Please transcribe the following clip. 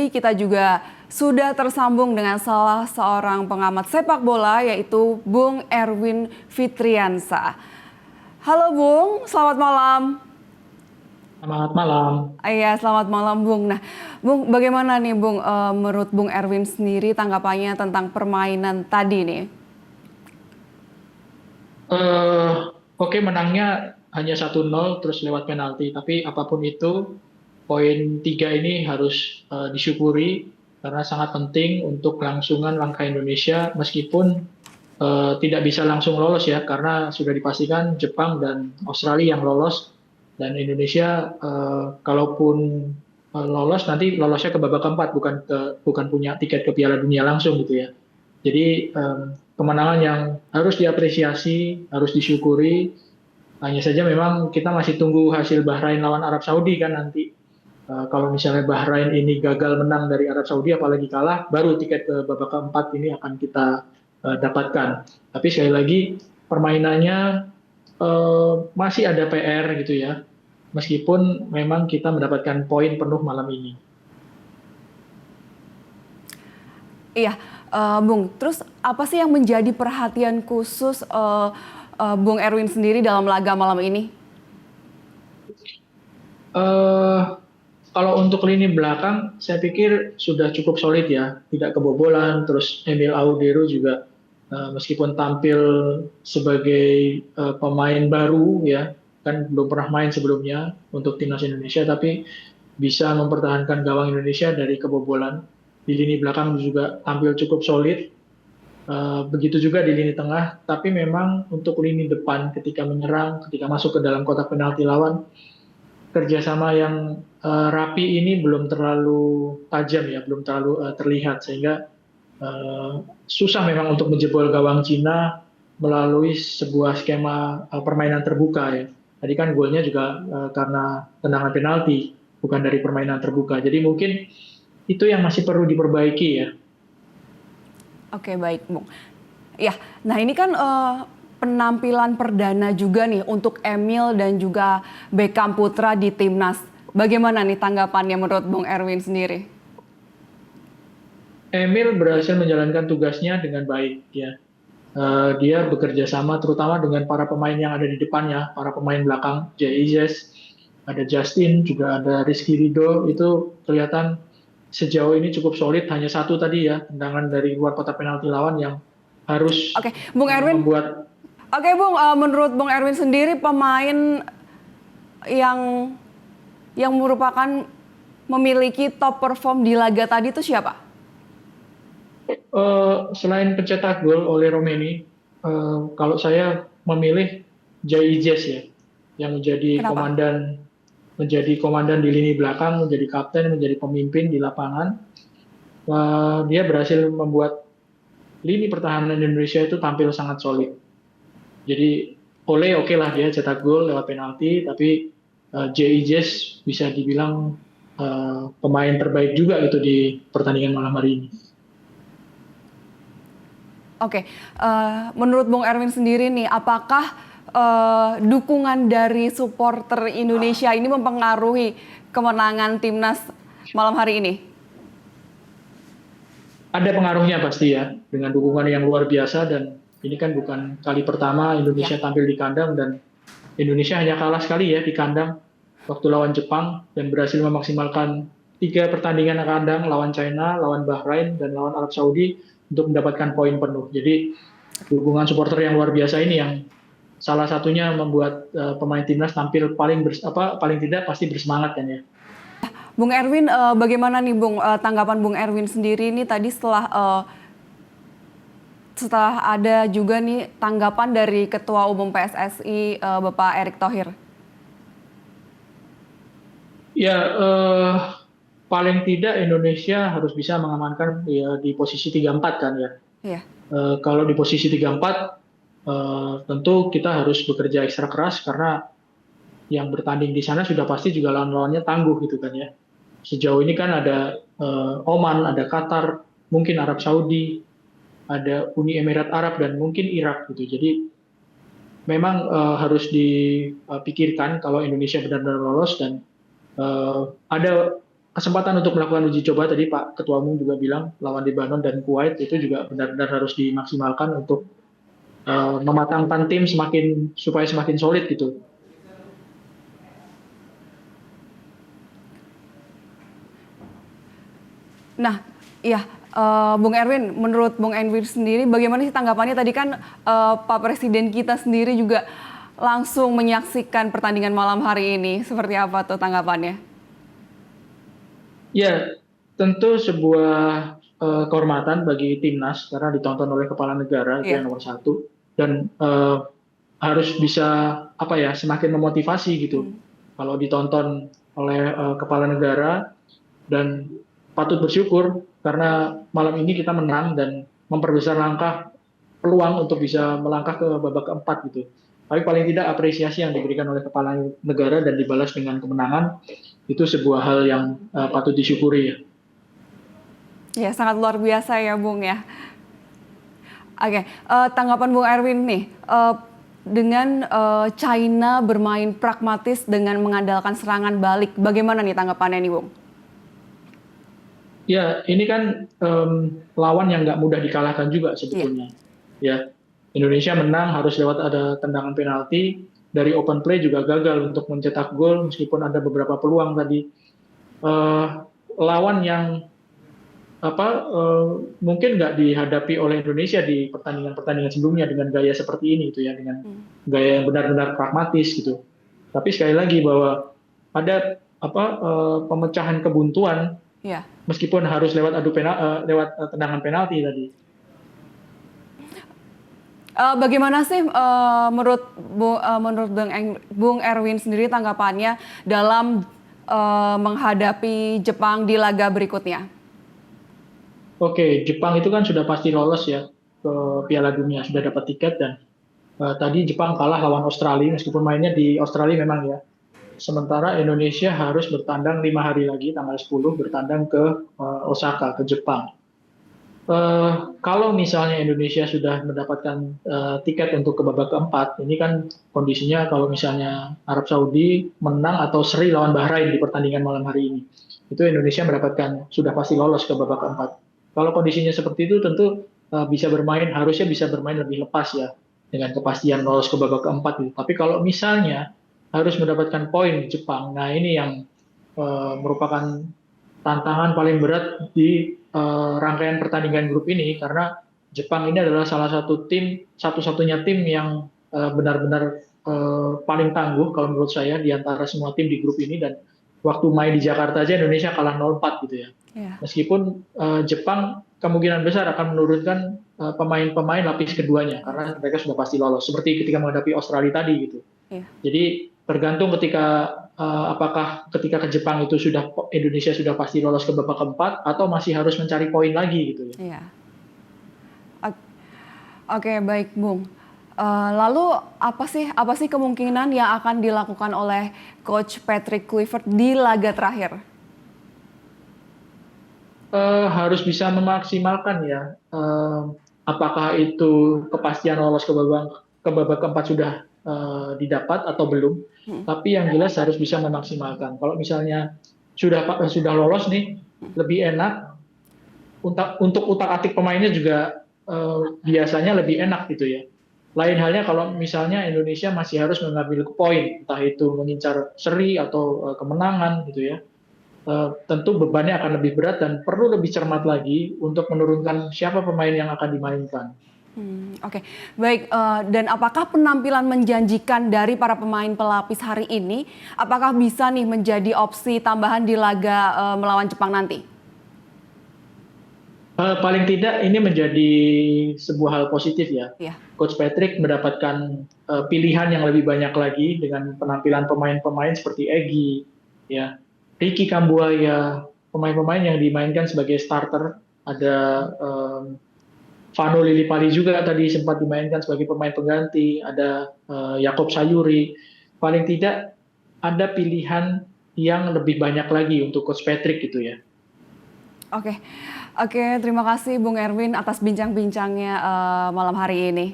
ini kita juga sudah tersambung dengan salah seorang pengamat sepak bola yaitu Bung Erwin Fitriansa. Halo Bung, selamat malam. Selamat malam. Iya, selamat malam Bung. Nah, Bung, bagaimana nih Bung, menurut Bung Erwin sendiri tanggapannya tentang permainan tadi nih? Eh, oke, menangnya hanya 1-0 terus lewat penalti. Tapi apapun itu, poin 3 ini harus disyukuri karena sangat penting untuk kelangsungan langkah Indonesia meskipun tidak bisa langsung lolos ya karena sudah dipastikan Jepang dan Australia yang lolos dan Indonesia kalaupun lolos nanti lolosnya ke babak keempat bukan punya tiket ke Piala Dunia langsung gitu ya. Jadi kemenangan yang harus diapresiasi, harus disyukuri. Hanya saja memang kita masih tunggu hasil Bahrain lawan Arab Saudi kan nanti. Kalau misalnya Bahrain ini gagal menang dari Arab Saudi, apalagi kalah, baru tiket ke babak keempat ini akan kita dapatkan. Tapi sekali lagi permainannya masih ada PR gitu ya. Meskipun memang kita mendapatkan poin penuh malam ini. Iya, Bung. Terus apa sih yang menjadi perhatian khusus Bung Erwin sendiri dalam laga malam ini? eh Kalau untuk lini belakang, saya pikir sudah cukup solid ya, tidak kebobolan. Terus Emil Audero juga meskipun tampil sebagai pemain baru ya, kan belum pernah main sebelumnya untuk timnas Indonesia, tapi bisa mempertahankan gawang Indonesia dari kebobolan. Di lini belakang juga tampil cukup solid. Begitu juga di lini tengah, tapi memang untuk lini depan ketika menyerang, ketika masuk ke dalam kotak penalti lawan, kerjasama yang rapi ini belum terlalu tajam ya, belum terlalu terlihat sehingga susah memang untuk menjebol gawang Cina melalui sebuah skema permainan terbuka ya. Tadi kan golnya juga karena tendangan penalti, bukan dari permainan terbuka. Jadi mungkin itu yang masih perlu diperbaiki ya. Oke, baik, Bung. Ya, nah ini kan penampilan perdana juga nih untuk Emil dan juga Beckham Putra di timnas. Bagaimana nih tanggapannya menurut Bung Erwin sendiri? Emil berhasil menjalankan tugasnya dengan baik ya. Dia bekerja sama terutama dengan para pemain yang ada di depannya, para pemain belakang, Jay-Z, ada Justin, juga ada Rizky Ridho, itu kelihatan sejauh ini cukup solid. Hanya satu tadi ya, tendangan dari luar kotak penalti lawan yang harus Oke, Bung Erwin. membuat. Oke, Bung, menurut Bung Erwin sendiri pemain yang merupakan memiliki top perform di laga tadi itu siapa? Selain pencetak gol oleh Romeni, kalau saya memilih Jay-Z ya, yang Kenapa? menjadi komandan di lini belakang, menjadi kapten, menjadi pemimpin di lapangan. Dia berhasil membuat lini pertahanan Indonesia itu tampil sangat solid. Jadi oke lah dia cetak gol lewat penalti, tapi J.I.J bisa dibilang pemain terbaik juga gitu di pertandingan malam hari ini. Oke, menurut Bung Erwin sendiri nih, apakah dukungan dari supporter Indonesia ini mempengaruhi kemenangan timnas malam hari ini? Ada pengaruhnya pasti ya, dengan dukungan yang luar biasa dan ini kan bukan kali pertama Ya. Indonesia tampil di kandang dan Indonesia hanya kalah sekali ya di kandang waktu lawan Jepang dan berhasil memaksimalkan 3 pertandingan kandang lawan China, lawan Bahrain, dan lawan Arab Saudi untuk mendapatkan poin penuh. Jadi dukungan supporter yang luar biasa ini yang salah satunya membuat pemain timnas tampil paling tidak pasti bersemangat kan ya. Bung Erwin, bagaimana nih Bung, tanggapan Bung Erwin sendiri nih tadi setelah ada juga nih tanggapan dari Ketua Umum PSSI Bapak Erick Thohir? Ya, paling tidak Indonesia harus bisa mengamankan ya di posisi 3-4 kan ya. Iya. Kalau di posisi 3-4, tentu kita harus bekerja ekstra keras karena yang bertanding di sana sudah pasti juga lawan-lawannya tangguh gitu kan ya. Sejauh ini kan ada Oman, ada Qatar, mungkin Arab Saudi, ada Uni Emirat Arab dan mungkin Irak gitu. Jadi memang harus dipikirkan kalau Indonesia benar-benar lolos dan ada kesempatan untuk melakukan uji coba tadi Pak Ketua Umum juga bilang lawan Lebanon dan Kuwait itu juga benar-benar harus dimaksimalkan untuk mematangkan tim supaya semakin solid gitu. Nah, iya, Bung Erwin, menurut Bung Erwin sendiri bagaimana sih tanggapannya? Tadi kan Pak Presiden kita sendiri juga langsung menyaksikan pertandingan malam hari ini. Seperti apa tuh tanggapannya? Ya, tentu sebuah kehormatan bagi timnas karena ditonton oleh kepala negara itu Iya. yang nomor satu dan harus bisa apa ya semakin memotivasi gitu Hmm. kalau ditonton oleh kepala negara dan patut bersyukur karena malam ini kita menang dan memperbesar langkah peluang untuk bisa melangkah ke babak keempat gitu. Tapi paling tidak apresiasi yang diberikan oleh kepala negara dan dibalas dengan kemenangan itu sebuah hal yang patut disyukuri ya. Ya, sangat luar biasa ya, Bung ya. Oke, tanggapan Bung Erwin nih, dengan China bermain pragmatis dengan mengandalkan serangan balik, bagaimana nih tanggapannya nih, Bung? Ya, ini kan lawan yang nggak mudah dikalahkan juga Iya. sebetulnya. Ya, Indonesia menang harus lewat ada tendangan penalti, dari open play juga gagal untuk mencetak gol meskipun ada beberapa peluang tadi. Eh, Lawan yang mungkin nggak dihadapi oleh Indonesia di pertandingan-pertandingan sebelumnya dengan gaya seperti ini gitu ya, dengan Hmm. gaya yang benar-benar pragmatis gitu. Tapi sekali lagi bahwa ada pemecahan kebuntuan Ya. meskipun harus lewat tendangan penalti tadi. Bagaimana sih menurut Bung Erwin sendiri tanggapannya dalam menghadapi Jepang di laga berikutnya? Oke, Jepang itu kan sudah pasti lolos ya ke Piala Dunia, sudah dapat tiket dan tadi Jepang kalah lawan Australia meskipun mainnya di Australia memang ya. Sementara Indonesia harus bertandang 5 hari lagi, tanggal 10 bertandang ke Osaka, ke Jepang. Kalau misalnya Indonesia sudah mendapatkan tiket untuk ke babak keempat, ini kan kondisinya kalau misalnya Arab Saudi menang atau seri lawan Bahrain di pertandingan malam hari ini, itu Indonesia mendapatkan sudah pasti lolos ke babak keempat. Kalau kondisinya seperti itu, tentu harusnya bisa bermain lebih lepas ya, dengan kepastian lolos ke babak keempat. Gitu. Tapi kalau misalnya harus mendapatkan poin di Jepang, nah ini yang merupakan tantangan paling berat di rangkaian pertandingan grup ini karena Jepang ini adalah salah satu tim satu-satunya tim yang benar-benar paling tangguh kalau menurut saya di antara semua tim di grup ini dan waktu main di Jakarta aja Indonesia kalah 0-4 gitu ya. Ya. Meskipun Jepang kemungkinan besar akan menurunkan pemain-pemain lapis keduanya karena mereka sudah pasti lolos seperti ketika menghadapi Australia tadi gitu. Iya. Jadi tergantung apakah ketika ke Jepang itu Indonesia sudah pasti lolos ke babak keempat atau masih harus mencari poin lagi gitu ya. Iya. Oke, baik, Bung. Lalu apa sih kemungkinan yang akan dilakukan oleh Coach Patrick Kluivert di laga terakhir? Harus bisa memaksimalkan ya. Apakah itu kepastian lolos ke babak keempat sudah didapat atau belum? Tapi yang jelas harus bisa memaksimalkan. Kalau misalnya sudah lolos nih, lebih enak untuk utak-atik pemainnya juga biasanya lebih enak gitu ya. Lain halnya kalau misalnya Indonesia masih harus mengambil poin, entah itu mengincar seri atau kemenangan gitu ya. Tentu bebannya akan lebih berat dan perlu lebih cermat lagi untuk menurunkan siapa pemain yang akan dimainkan. Oke, baik. Dan apakah penampilan menjanjikan dari para pemain pelapis hari ini, apakah bisa nih menjadi opsi tambahan di laga melawan Jepang nanti? Paling tidak ini menjadi sebuah hal positif ya. Ya. Coach Patrick mendapatkan pilihan yang lebih banyak lagi dengan penampilan pemain-pemain seperti Egy, ya, Ricky Kambuaya, pemain-pemain yang dimainkan sebagai starter. Ada Vano Lillipali juga tadi sempat dimainkan sebagai pemain pengganti. Ada Yakob Sayuri. Paling tidak ada pilihan yang lebih banyak lagi untuk Coach Patrick gitu ya. Oke, terima kasih Bung Erwin atas bincang-bincangnya malam hari ini.